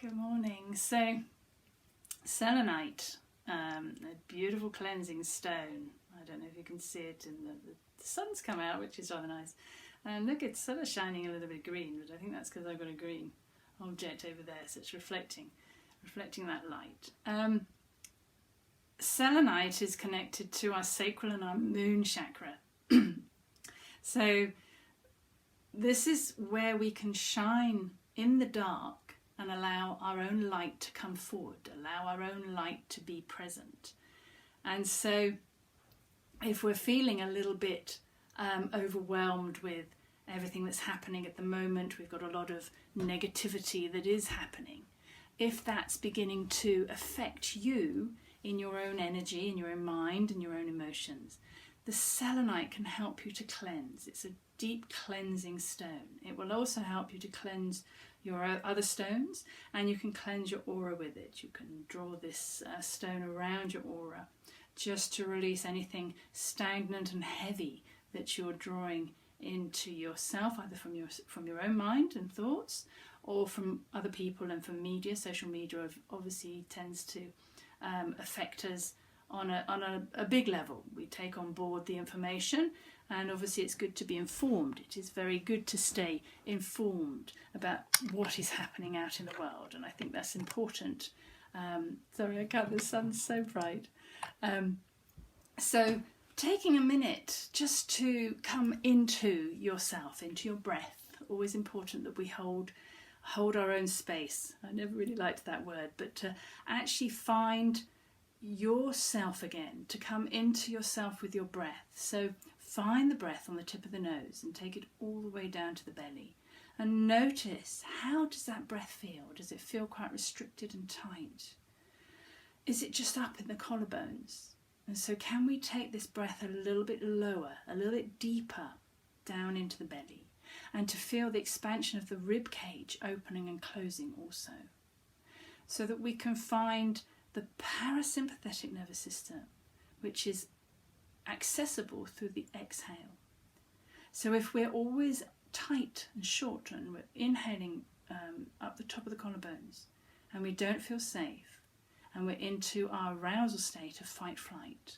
Good morning. So, Selenite, a beautiful cleansing stone. I don't know if you can see it in the sun's come out, which is rather nice. And look, it's sort of shining a little bit green, but I think that's because I've got a green object over there, so it's reflecting that light. Selenite is connected to our sacral and our moon chakra. So this is where we can shine in the dark and allow our own light to come forward, allow our own light to be present. And so if we're feeling a little bit overwhelmed with everything that's happening at the moment, we've got a lot of negativity that is happening. If that's beginning to affect you in your own energy, in your own mind, and your own emotions, the selenite can help you to cleanse. It's a deep cleansing stone. It will also help you to cleanse your other stones, and you can cleanse your aura with it. You can draw this stone around your aura just to release anything stagnant and heavy that you're drawing into yourself, either from your own mind and thoughts, or from other people and from media. Social media obviously tends to affect us on a big level. We take on board the information, and obviously it's good to be informed. It is very good to stay informed about what is happening out in the world, and I think that's important. Sorry, I can't, the sun's so bright. So taking a minute just to come into yourself, into your breath. Always important that we hold our own space. I never really liked that word, but to actually find yourself again, to come into yourself with your breath. So find the breath on the tip of the nose and take it all the way down to the belly, and notice, how does that breath feel? Does it feel quite restricted and tight? Is it just up in the collarbones? And so can we take this breath a little bit lower, a little bit deeper down into the belly, and to feel the expansion of the rib cage opening and closing also, so that we can find the parasympathetic nervous system, which is accessible through the exhale. So if we're always tight and short and we're inhaling up the top of the collarbones, and we don't feel safe, and we're into our arousal state of fight flight,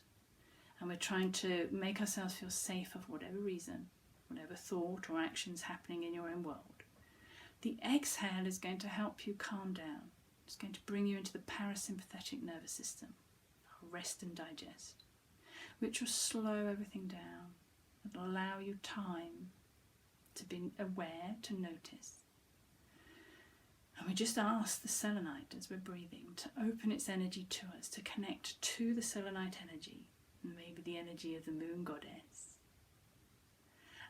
and we're trying to make ourselves feel safe for whatever reason, whatever thought or actions happening in your own world, the exhale is going to help you calm down. It's going to bring you into the parasympathetic nervous system, rest and digest, which will slow everything down. It'll allow you time to be aware, to notice. And we just ask the selenite, as we're breathing, to open its energy to us, to connect to the selenite energy, and maybe the energy of the moon goddess.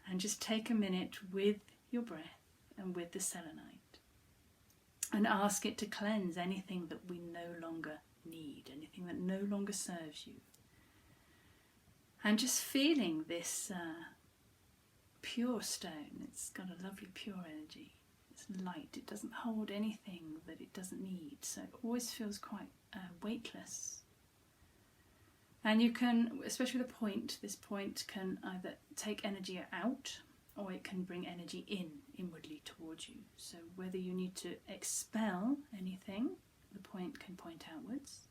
And just take a minute with your breath and with the selenite, and ask it to cleanse anything that we no longer need, anything that no longer serves you. And just feeling this pure stone. It's got a lovely pure energy. It's light. It doesn't hold anything that it doesn't need, so it always feels quite weightless. And you can, especially with a point, this point can either take energy out, or it can bring energy inwardly towards you. So whether you need to expel anything, the point can point outwards,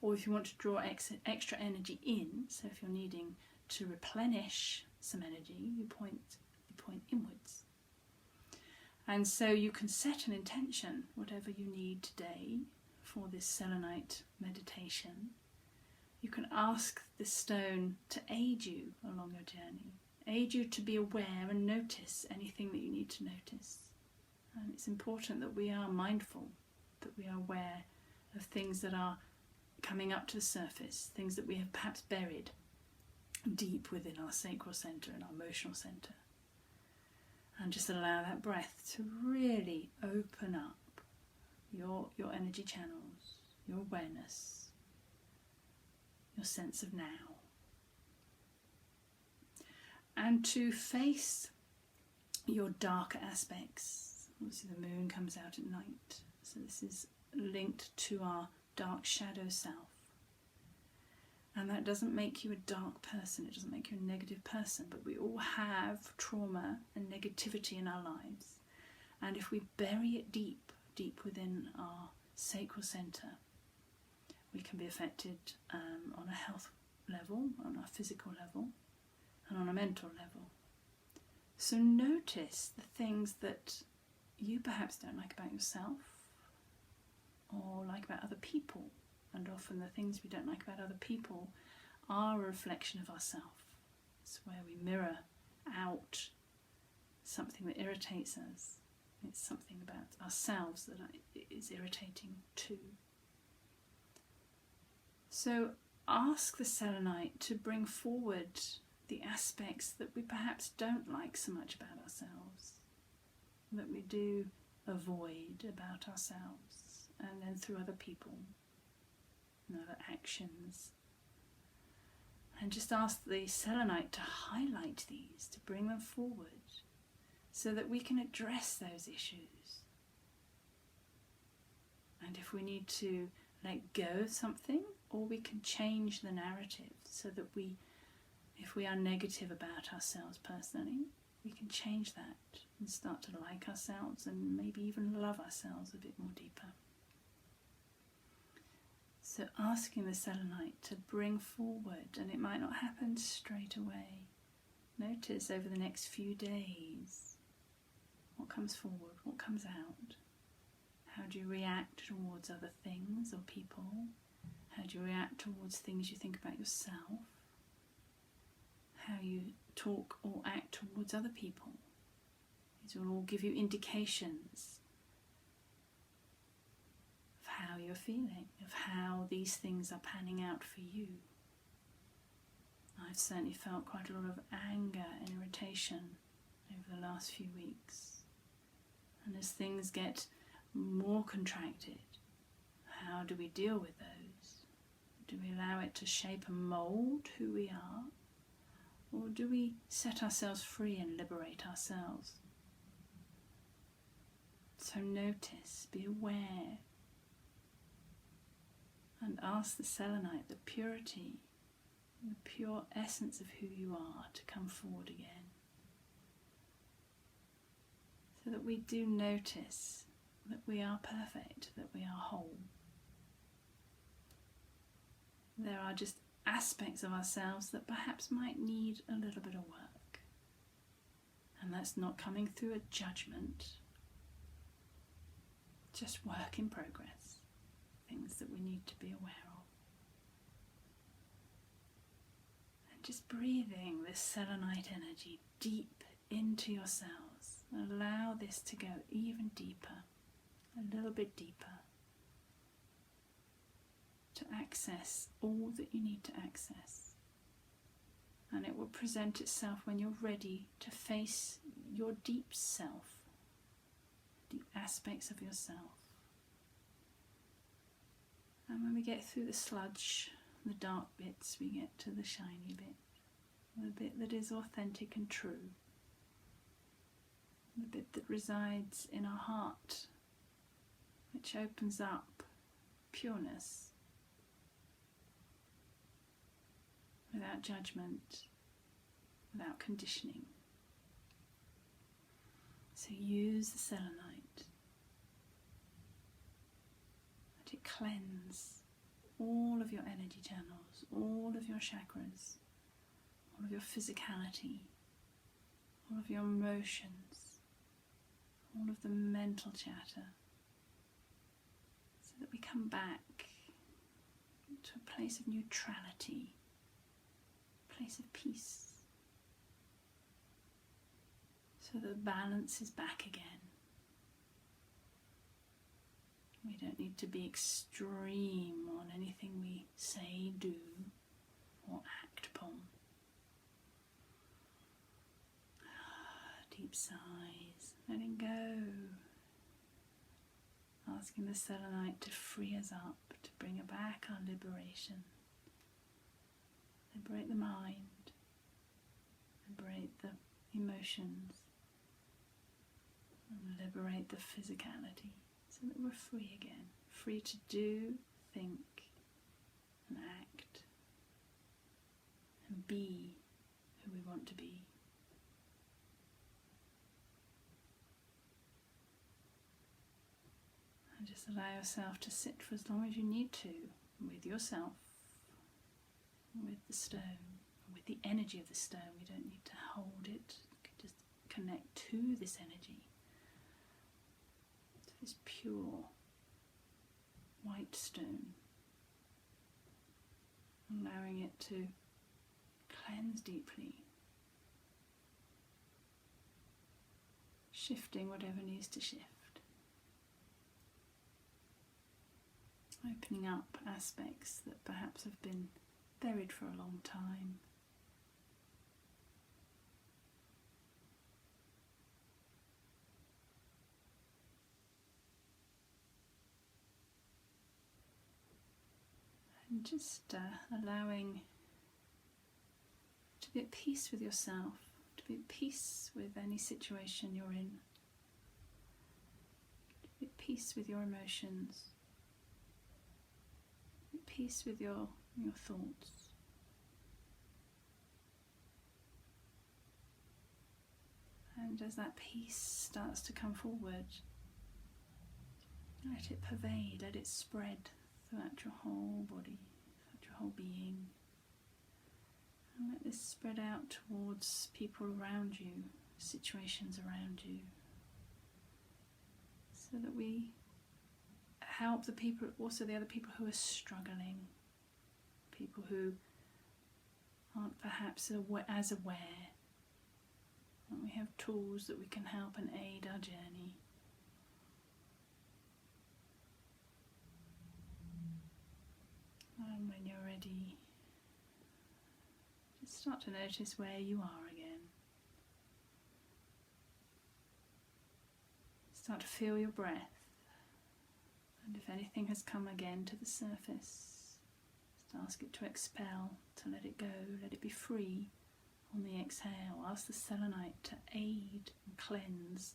or if you want to draw extra energy in, so if you're needing to replenish some energy, you point inwards. And so you can set an intention, whatever you need today for this selenite meditation. You can ask the stone to aid you along your journey, aid you to be aware and notice anything that you need to notice. And it's important that we are mindful, that we are aware of things that are coming up to the surface, things that we have perhaps buried deep within our sacral centre and our emotional centre. And just allow that breath to really open up your energy channels, your awareness, your sense of now. And to face your darker aspects. Obviously the moon comes out at night, so this is linked to our dark shadow self. And that doesn't make you a dark person, it doesn't make you a negative person, but we all have trauma and negativity in our lives. And if we bury it deep, deep within our sacral centre, we can be affected on a health level, on a physical level, and on a mental level. So notice the things that you perhaps don't like about yourself or like about other people. And often the things we don't like about other people are a reflection of ourselves. It's where we mirror out something that irritates us. It's something about ourselves that is irritating too. So ask the selenite to bring forward the aspects that we perhaps don't like so much about ourselves, that we do avoid about ourselves, and then through other people and other actions. And just ask the selenite to highlight these, to bring them forward, so that we can address those issues. And if we need to let go of something, or we can change the narrative so that if we are negative about ourselves personally, we can change that and start to like ourselves and maybe even love ourselves a bit more deeper. So asking the selenite to bring forward, and it might not happen straight away. Notice over the next few days what comes forward, what comes out. How do you react towards other things or people? How do you react towards things you think about yourself? How you talk or act towards other people. These will all give you indications of how you're feeling, of how these things are panning out for you. I've certainly felt quite a lot of anger and irritation over the last few weeks. And as things get more contracted, how do we deal with those? Do we allow it to shape and mould who we are? Or do we set ourselves free and liberate ourselves? So notice, be aware, and ask the selenite, the purity, the pure essence of who you are, to come forward again. So that we do notice that we are perfect, that we are whole. There are just aspects of ourselves that perhaps might need a little bit of work. And that's not coming through a judgment, just work in progress, things that we need to be aware of. And just breathing this selenite energy deep into yourselves. Allow this to go even deeper, a little bit deeper, to access all that you need to access. And it will present itself when you're ready to face your deep self, deep aspects of yourself. And when we get through the sludge, the dark bits, we get to the shiny bit, the bit that is authentic and true, the bit that resides in our heart, which opens up pureness, without judgment, without conditioning. So use the selenite. Let it cleanse all of your energy channels, all of your chakras, all of your physicality, all of your emotions, all of the mental chatter, so that we come back to a place of neutrality, a place of peace, so the balance is back again. We don't need to be extreme on anything we say, do, or act upon. Deep sighs, letting go. Asking the selenite to free us up, to bring back our liberation. Liberate the mind, liberate the emotions, and liberate the physicality, so that we're free again, free to do, think, and act, and be who we want to be. And just allow yourself to sit for as long as you need to with yourself, with the stone, with the energy of the stone. We don't need to hold it, you can just connect to this energy, to this pure white stone, allowing it to cleanse deeply, shifting whatever needs to shift, opening up aspects that perhaps have been buried for a long time. And just allowing to be at peace with yourself, to be at peace with any situation you're in, to be at peace with your emotions, at peace with your thoughts. And as that peace starts to come forward, let it pervade, let it spread throughout your whole body, throughout your whole being. And let this spread out towards people around you, situations around you, so that we help the people, also the other people who are struggling, people who aren't perhaps as aware. And we have tools that we can help and aid our journey. And when you're ready, just start to notice where you are again. Start to feel your breath. And if anything has come again to the surface, just ask it to expel, to let it go, let it be free on the exhale. Ask the selenite to aid and cleanse,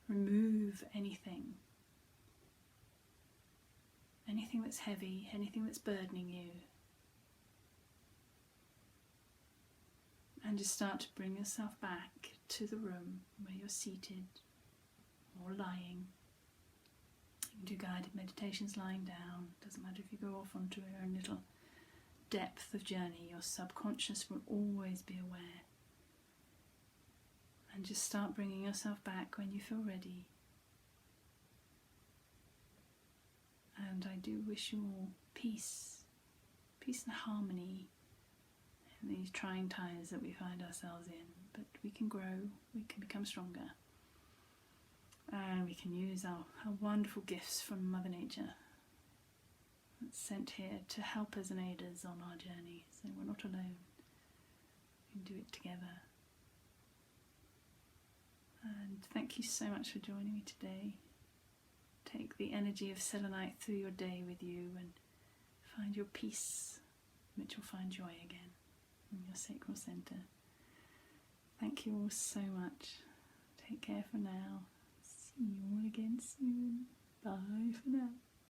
remove anything that's heavy, anything that's burdening you. And just start to bring yourself back to the room where you're seated or lying. You can do guided meditations lying down. Doesn't matter if you go off onto your own little depth of journey, your subconscious will always be aware. And just start bringing yourself back when you feel ready. And I do wish you all peace and harmony in these trying times that we find ourselves in. But we can grow, we can become stronger, and we can use our wonderful gifts from Mother Nature that's sent here to help us and aid us on our journey. So we're not alone, we can do it together. And thank you so much for joining me today. Take the energy of selenite through your day with you and find your peace, which will find joy again in your sacral centre. Thank you all so much. Take care for now. See you all again soon. Bye for now.